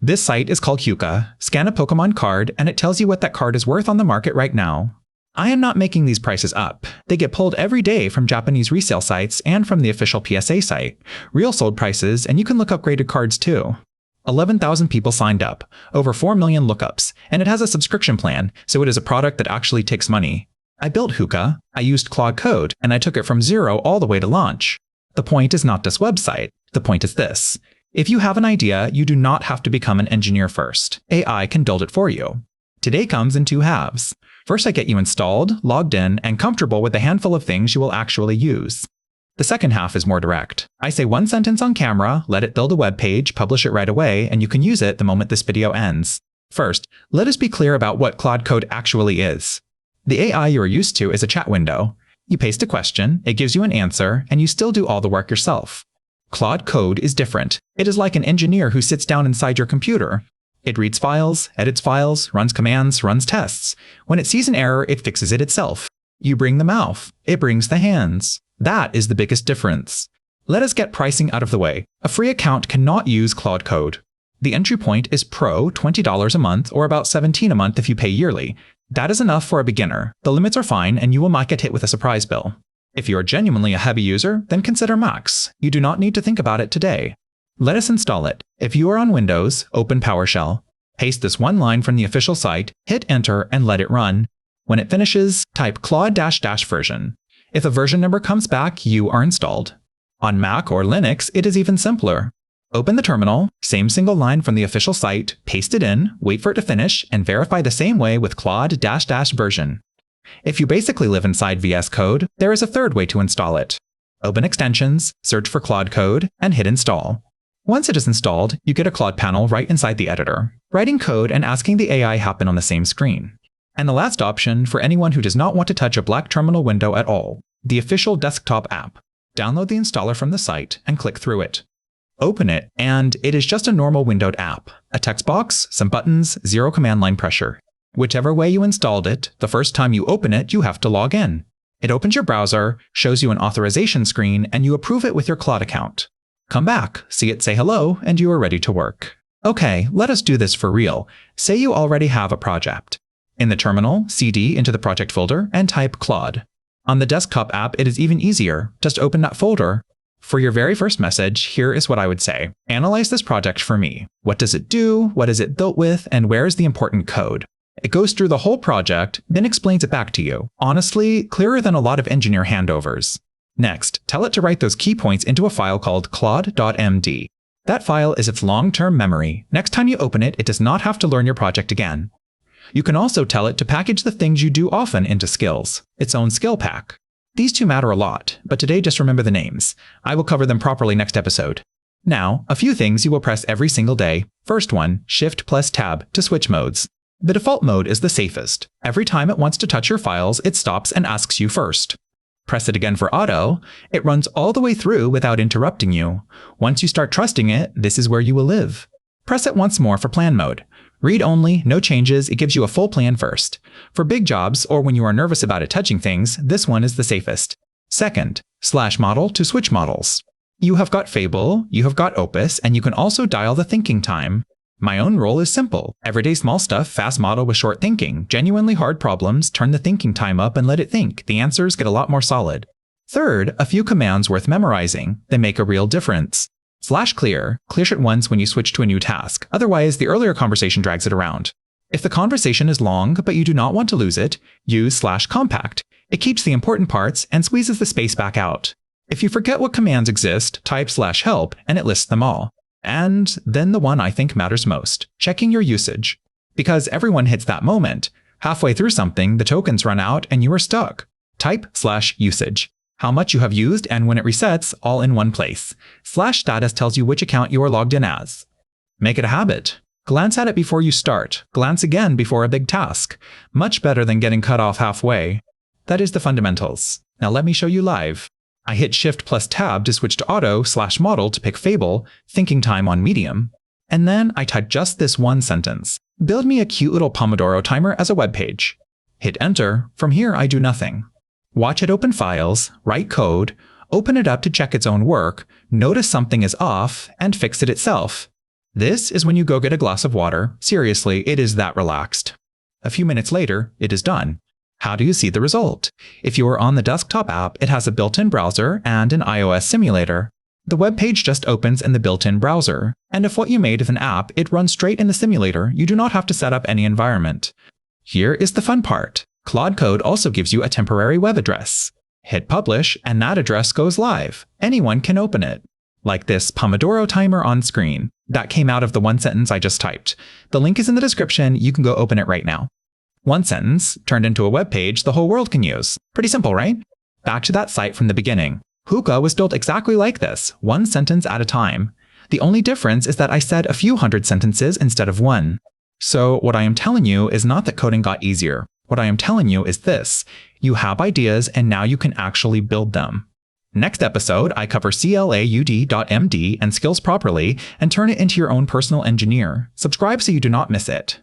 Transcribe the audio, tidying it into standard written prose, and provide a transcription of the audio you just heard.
This site is called Huca. Scan a Pokemon card, and it tells you what that card is worth on the market right now. I am not making these prices up. They get pulled every day from Japanese resale sites and from the official PSA site. Real sold prices, and you can look up graded cards too. 11,000 people signed up, over 4 million lookups, and it has a subscription plan, so it is a product that actually takes money. I built Huca, I used Claude Code, and I took it from zero all the way to launch. The point is not this website. The point is this. If you have an idea, you do not have to become an engineer first. AI can build it for you. Today comes in two halves. First, I get you installed, logged in, and comfortable with a handful of things you will actually use. The second half is more direct. I say one sentence on camera, let it build a web page, publish it right away, and you can use it the moment this video ends. First, let us be clear about what Claude Code actually is. The AI you are used to is a chat window. You paste a question, it gives you an answer, and you still do all the work yourself. Claude Code is different. It is like an engineer who sits down inside your computer. It reads files, edits files, runs commands, runs tests. When it sees an error, it fixes it itself. You bring the mouth, it brings the hands. That is the biggest difference. Let us get pricing out of the way. A free account cannot use Claude Code. The entry point is Pro, $20 a month, or about $17 a month if you pay yearly. That is enough for a beginner. The limits are fine, and you will not get hit with a surprise bill. If you are genuinely a heavy user, then consider Max. You do not need to think about it today. Let us install it. If you are on Windows, open PowerShell. Paste this one line from the official site, hit enter, and let it run. When it finishes, type Claude-version. If a version number comes back, you are installed. On Mac or Linux, it is even simpler. Open the terminal, same single line from the official site, paste it in, wait for it to finish, and verify the same way with Claude-version. If you basically live inside VS Code, there is a third way to install it. Open Extensions, search for Claude Code, and hit Install. Once it is installed, you get a Claude panel right inside the editor. Writing code and asking the AI happen on the same screen. And the last option for anyone who does not want to touch a black terminal window at all, the official desktop app. Download the installer from the site and click through it. Open it, and it is just a normal windowed app. A text box, some buttons, zero command line pressure. Whichever way you installed it, the first time you open it, you have to log in. It opens your browser, shows you an authorization screen, and you approve it with your Claude account. Come back, see it say hello, and you are ready to work. Okay, let us do this for real. Say you already have a project. In the terminal, cd into the project folder and type Claude. On the desktop app, it is even easier. Just open that folder. For your very first message, here is what I would say. Analyze this project for me. What does it do? What is it built with? And where is the important code? It goes through the whole project, then explains it back to you. Honestly, clearer than a lot of engineer handovers. Next, tell it to write those key points into a file called CLAUDE.md. That file is its long-term memory. Next time you open it, it does not have to learn your project again. You can also tell it to package the things you do often into skills, its own skill pack. These two matter a lot, but today just remember the names. I will cover them properly next episode. Now, a few things you will press every single day. First one, Shift+Tab to switch modes. The default mode is the safest. Every time it wants to touch your files, it stops and asks you first. Press it again for auto. It runs all the way through without interrupting you. Once you start trusting it, this is where you will live. Press it once more for plan mode. Read only, no changes, it gives you a full plan first. For big jobs, or when you are nervous about it touching things, this one is the safest. Second, /model to switch models. You have got Fable, you have got Opus, and you can also dial the thinking time. My own rule is simple. Everyday small stuff, fast model with short thinking. Genuinely hard problems, turn the thinking time up and let it think. The answers get a lot more solid. Third, a few commands worth memorizing. They make a real difference. /clear clears it once when you switch to a new task. Otherwise, the earlier conversation drags it around. If the conversation is long, but you do not want to lose it, use /compact. It keeps the important parts and squeezes the space back out. If you forget what commands exist, type /help and it lists them all. And then the one I think matters most, checking your usage. Because everyone hits that moment. Halfway through something, the tokens run out and you are stuck. Type /usage. How much you have used and when it resets, all in one place. /status tells you which account you are logged in as. Make it a habit. Glance at it before you start. Glance again before a big task. Much better than getting cut off halfway. That is the fundamentals. Now let me show you live. I hit Shift+Tab to switch to auto/model to pick Fable, thinking time on medium. And then I type just this one sentence. Build me a cute little pomodoro timer as a web page. Hit enter. From here I do nothing. Watch it open files, write code, open it up to check its own work, notice something is off, and fix it itself. This is when you go get a glass of water. Seriously, it is that relaxed. A few minutes later, it is done. How do you see the result? If you are on the desktop app, it has a built-in browser and an iOS simulator. The web page just opens in the built-in browser, and if what you made is an app, it runs straight in the simulator. You do not have to set up any environment. Here is the fun part. Claude Code also gives you a temporary web address. Hit publish, and that address goes live. Anyone can open it. Like this Pomodoro timer on screen. That came out of the one sentence I just typed. The link is in the description. You can go open it right now. One sentence turned into a web page the whole world can use. Pretty simple, right? Back to that site from the beginning. Huca was built exactly like this, one sentence at a time. The only difference is that I said a few hundred sentences instead of one. So what I am telling you is not that coding got easier. What I am telling you is this. You have ideas and now you can actually build them. Next episode, I cover CLAUDE.md and Skills properly and turn it into your own personal engineer. Subscribe so you do not miss it.